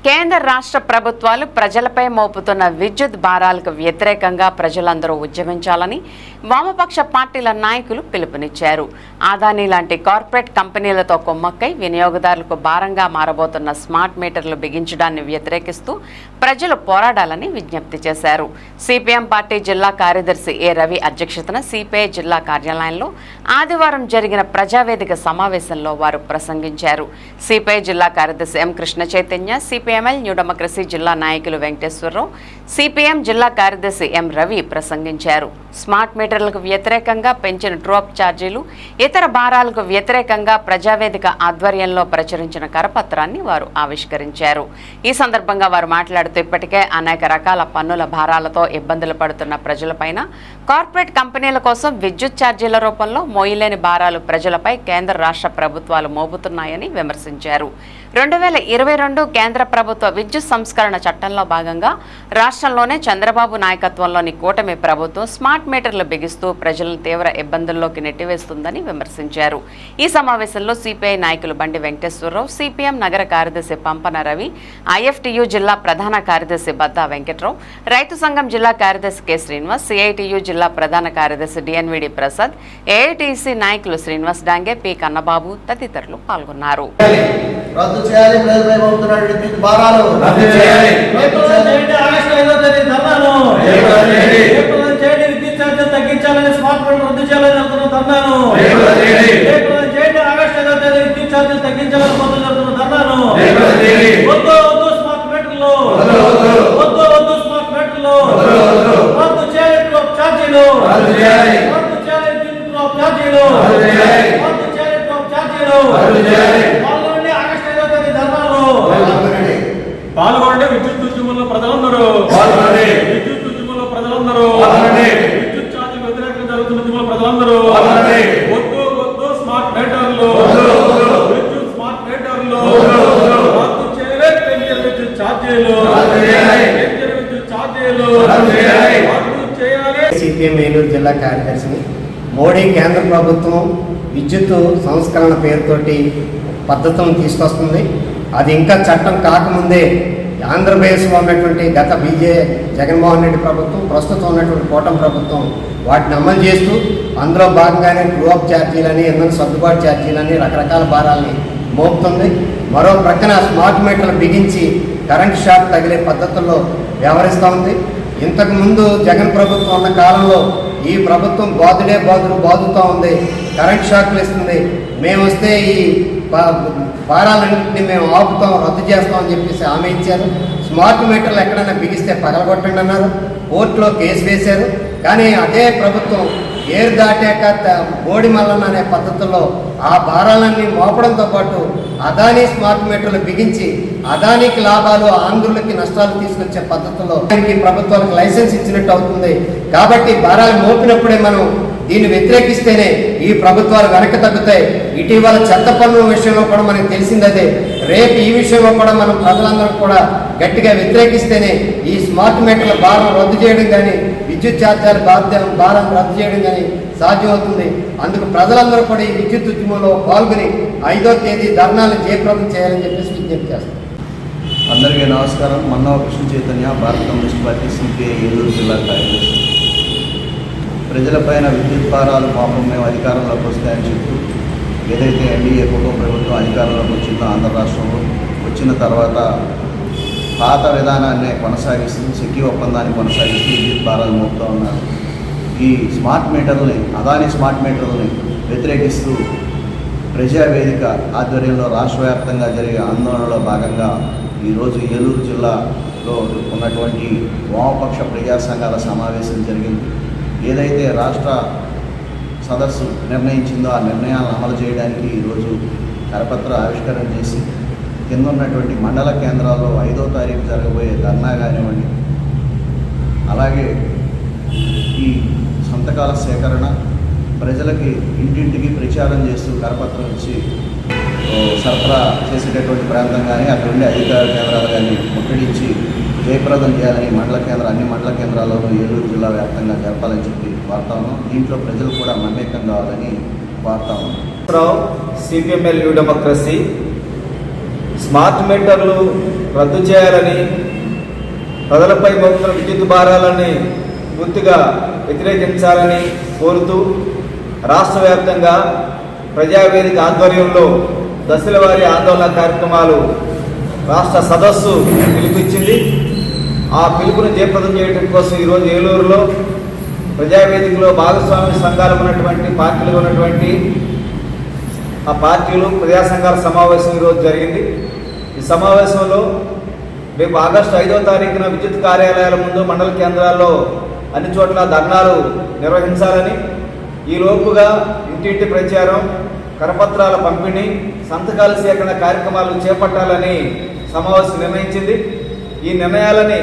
కేంద్ర రాష్ట్ర ప్రభుత్వాలు ప్రజలపై మోపుతున్న విద్యుత్ భారాలకు వ్యతిరేకంగా ప్రజలందరూ ఉద్యమించాలని వామపక్ష పార్టీల నాయకులు పిలుపునిచ్చారు. అదానీ లాంటి కార్పొరేట్ కంపెనీలతో కుమ్మక్కై వినియోగదారులకు భారంగా మారబోతున్న స్మార్ట్ మీటర్లు బిగించడాన్ని వ్యతిరేకిస్తూ ప్రజలు పోరాడాలని విజ్ఞప్తి చేశారు. సిపిఎం పార్టీ జిల్లా కార్యదర్శి ఏ రవి అధ్యక్షతన సిపిఐ జిల్లా కార్యాలయంలో ఆదివారం జరిగిన ప్రజావేదిక సమావేశంలో వారు ప్రసంగించారు. సిపిఐ జిల్లా కార్యదర్శి M Krishna Chaitanya, CPIML New Democracy జిల్లా నాయకులు వెంకటేశ్వరరావు, సిపిఎం జిల్లా కార్యదర్శి ఎం రవి ప్రసంగించారు. స్మార్ట్ మీటర్లకు వ్యతిరేకంగా పెంచిన ట్రూ-అప్ ఛార్జీలు, ఇతర భారాలకు వ్యతిరేకంగా ప్రజావేదిక ఆధ్వర్యంలో ప్రచురించిన కరపత్రాన్ని వారు ఆవిష్కరించారు. ఈ సందర్భంగా వారు మాట్లాడుతూ ఇప్పటికే అనేక రకాల పన్నుల భారాలతో ఇబ్బందులు పడుతున్న ప్రజలపైన కార్పొరేట్ కంపెనీల కోసం విద్యుత్ ఛార్జీల రూపంలో మోయలేని భారాలు ప్రజలపై కేంద్ర రాష్ట్ర ప్రభుత్వాలు మోపుతున్నాయని విమర్శించారు. 2022 కేంద్ర ప్రభుత్వ విద్యుత్ సంస్కరణ చట్టంలో భాగంగా రాష్ట్రంలోనే చంద్రబాబు నాయకత్వంలోని కూటమి ప్రభుత్వం స్మార్ట్ మీటర్లు బిగిస్తూ ప్రజలను తీవ్ర ఇబ్బందుల్లోకి నెట్టివేస్తుందని విమర్శించారు. ఈ సమావేశంలో సిపిఐ నాయకులు బండి వెంకటేశ్వరరావు, సిపిఎం నగర కార్యదర్శి పంపన రవి, ఐఎఫ్టియు జిల్లా ప్రధాన కార్యదర్శి బద్దా వెంకట్రావు, రైతు సంఘం జిల్లా కార్యదర్శి కె శ్రీనివాస్, సిఐటియు జిల్లా ప్రధాన కార్యదర్శి డిఎన్విడి ప్రసాద్, ఏఐటిసి నాయకులు శ్రీనివాస్ డాంగే, పి కన్నబాబు తదితరులు పాల్గొన్నారు. రద్దు చేయాలి, ప్రజలపై మోపుతున్న విద్యుత్ భారాలు రద్దు చేయాలి. ఆగస్టు 5వ తేదీ ధర్నాను చేయండి. విద్యుత్ ఛార్జీలు తగ్గించాలని, స్మార్ట్ మీటర్ రద్దు చేయాలని జరుగుతున్న ధర్నాను చేయండి. ఆగస్టు 5వ తేదీ విద్యుత్ ఛార్జీలు తగ్గించాలని జరుగుతున్న ధర్నాను వద్దు వద్దు స్మార్ట్ మీటర్లు వద్దు వద్దు స్మార్ట్ మీటర్లు రద్దు చేయాలి. ట్రూ-అప్ ఛార్జీలు రద్దు చేయాలి. రద్దు చేయాలి. ట్రూ-అప్ ఛార్జీలు రద్దు చేయాలి. రద్దు చేయాలి. ట్రూ-అప్ ఛార్జీలు రద్దు చేయాలి. పాల్గొనండి. విద్యుత్ ఉద్యమంలో ప్రజలందరూ పాల్గొనండి. విద్యుత్ ఉద్యమంలో ప్రజలందరూ పాల్గొనండి. విద్యుత్ ఛార్జీల వ్యతిరేకంగా జరుగుతున్న ఉద్యమంలో ప్రజలందరూ పాల్గొనండి. వద్దు వద్దు స్మార్ట్ మీటర్లు విద్యుత్ స్మార్ట్ మీటర్లు రద్దు చేయాలి. పెంచిన విద్యుత్ ఛార్జీలు పెంచిన విద్యుత్ ఛార్జీలు రద్దు చేయాలి. సిపిఎం ఏలూరు జిల్లా కార్యదర్శిని. మోడీ కేంద్ర ప్రభుత్వం విద్యుత్ సంస్కరణ పేరుతోటి పద్ధతులను తీసుకొస్తుంది. అది ఇంకా చట్టం కాకముందే ఆంధ్రప్రదేశ్లో ఉన్నటువంటి గత జగన్మోహన్ రెడ్డి ప్రభుత్వం, ప్రస్తుతం ఉన్నటువంటి కూటమి ప్రభుత్వం వాటిని అమలు చేస్తూ అందులో భాగంగానే ట్రూ-అప్ ఛార్జీలని, ఇంధన సర్దుబాటు ఛార్జీలని, రకరకాల భారాలని మోపుతుంది. మరో ప్రక్కన స్మార్ట్ మీటర్లు బిగించి కరెంట్ షాక్ తగిలే పద్ధతుల్లో వ్యవహరిస్తూ ఉంది. ఇంతకుముందు జగన్ ప్రభుత్వం ఉన్న కాలంలో ఈ ప్రభుత్వం బాదుతూ ఉంది, కరెంట్ షాక్లు ఇస్తుంది, మేము వస్తే ఈ భారాలన్నింటినీ మేము ఆపుతాం, రద్దు చేస్తామని చెప్పేసి హామీ ఇచ్చారు. స్మార్ట్ మీటర్లు ఎక్కడైనా బిగిస్తే పగలగొట్టండి అన్నారు, కోర్టులో కేసు వేశారు. కానీ అదే ప్రభుత్వం ఏరు దాటాక బోడి మల్లన్న అనే పద్ధతుల్లో ఆ భారాలన్నీ మోపడంతో పాటు అదానీ స్మార్ట్ మీటర్లు బిగించి అదానీకి లాభాలు, ఆంధ్రులకి నష్టాలు తీసుకొచ్చే పద్ధతుల్లో ప్రభుత్వానికి లైసెన్స్ ఇచ్చినట్టు అవుతుంది. కాబట్టి భారాలు మోపినప్పుడే మనం దీన్ని వ్యతిరేకిస్తేనే ఈ ప్రభుత్వాలు వెనక్కి తగ్గుతాయి. ఇటీవల చెత్త పన్ను విషయంలో కూడా మనకు తెలిసిందే. రేపు ఈ విషయంలో కూడా మనం ప్రజలందరూ కూడా గట్టిగా వ్యతిరేకిస్తేనే ఈ స్మార్ట్ మీటర్ల భారం రద్దు చేయడం కానీ, విద్యుత్ ఛార్జీల భారం రద్దు చేయడం కానీ సాధ్యమవుతుంది. అందుకు ప్రజలందరూ కూడా ఈ విద్యుత్ ఉద్యమంలో పాల్గొని 5వ తేదీ ధర్నాలను జయప్రదం చేయాలని చెప్పేసి విజ్ఞప్తి చేస్తాం. అందరికీ నమస్కారం. మన్నవ కృష్ణ చైతన్య, భారత కమ్యూనిస్ట్ పార్టీ సిపిఐ ఏలూరు జిల్లా కార్యదర్శి. ప్రజలపైన విద్యుత్ భారాలు పాపం మేము అధికారంలోకి వస్తాయని చెప్తూ ఏదైతే ఎన్డీఏ కుటుంబ ప్రభుత్వం అధికారంలోకి వచ్చిందో ఆంధ్ర రాష్ట్రంలో వచ్చిన తర్వాత పాత విధానాన్ని కొనసాగిస్తూ, సెక్కి ఒప్పందాన్ని కొనసాగిస్తూ విద్యుత్ భారాలు మోపుతూ ఉన్నారు. ఈ స్మార్ట్ మీటర్లని, అదానీ స్మార్ట్ మీటర్లని వ్యతిరేకిస్తూ ప్రజావేదిక ఆధ్వర్యంలో రాష్ట్ర వ్యాప్తంగా జరిగే ఆందోళనలో భాగంగా ఈరోజు ఏలూరు జిల్లాలో ఉన్నటువంటి వామపక్ష ప్రజా సంఘాల సమావేశం జరిగింది. ఏదైతే రాష్ట్ర సదస్సు నిర్ణయించిందో ఆ నిర్ణయాలను అమలు చేయడానికి ఈరోజు కరపత్ర ఆవిష్కరణ చేసి కింద ఉన్నటువంటి మండల కేంద్రాల్లో 5వ తారీఖు జరగబోయే ధర్నా కానివ్వండి, అలాగే ఈ సంతకాల సేకరణ, ప్రజలకి ఇంటింటికి ప్రచారం చేస్తూ కరపత్రం ఇచ్చి సరఫరా చేసేటటువంటి ప్రాంతం కానీ, అక్కడ ఉండే అధికార కేంద్రాలు కానీ ముట్టడించి జయప్రదం చేయాలని అన్ని మండల కేంద్రాల్లోనూ ఏలూరు జిల్లా వ్యాప్తంగా జరపాలని చెప్పి వార్తా ఉన్నాం. దీంట్లో ప్రజలు కూడా మమేకం కావాలని వార్తా ఉన్నాం. సిపిఎంఎల్ న్యూ డెమోక్రసీ స్మార్ట్ మీటర్లు రద్దు చేయాలని, ప్రజలపై మోపుతున్న విద్యుత్ భారాలని పూర్తిగా వ్యతిరేకించాలని కోరుతూ రాష్ట్ర వ్యాప్తంగా ప్రజావేదిక ఆధ్వర్యంలో దశల వారీ ఆందోళన కార్యక్రమాలు రాష్ట్ర సదస్సు పిలుపునిచ్చింది. ఆ పిలుపును జయప్రదం చేయడం కోసం ఈరోజు ఏలూరులో ప్రజావేదికలో భాగస్వామ్య సంఘాలు ఉన్నటువంటి పార్టీలు ఉన్నటువంటి ఆ పార్టీలు ప్రజా సంఘాల సమావేశం ఈరోజు జరిగింది. ఈ సమావేశంలో రేపు ఆగస్టు 5వ తారీఖున విద్యుత్ కార్యాలయాల ముందు మండల కేంద్రాల్లో అన్ని చోట్ల ధర్నాలు నిర్వహించాలని, ఈ లోపుగా ఇంటింటి ప్రచారం, కరపత్రాల పంపిణీ, సంతకాల సేకరణ కార్యక్రమాలు చేపట్టాలని సమావేశం నిర్ణయించింది. ఈ నిర్ణయాలని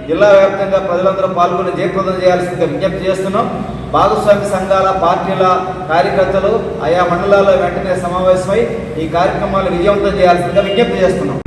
జిల్లా వ్యాప్తంగా ప్రజలందరూ పాల్గొని జయప్రదం చేయాల్సిందిగా విజ్ఞప్తి చేస్తున్నాం. భాగస్వామ్య సంఘాల, పార్టీల కార్యకర్తలు ఆయా మండలాల్లో వెంటనే సమావేశమై ఈ కార్యక్రమాలు విజయవంతం చేయాల్సిందిగా విజ్ఞప్తి చేస్తున్నాం.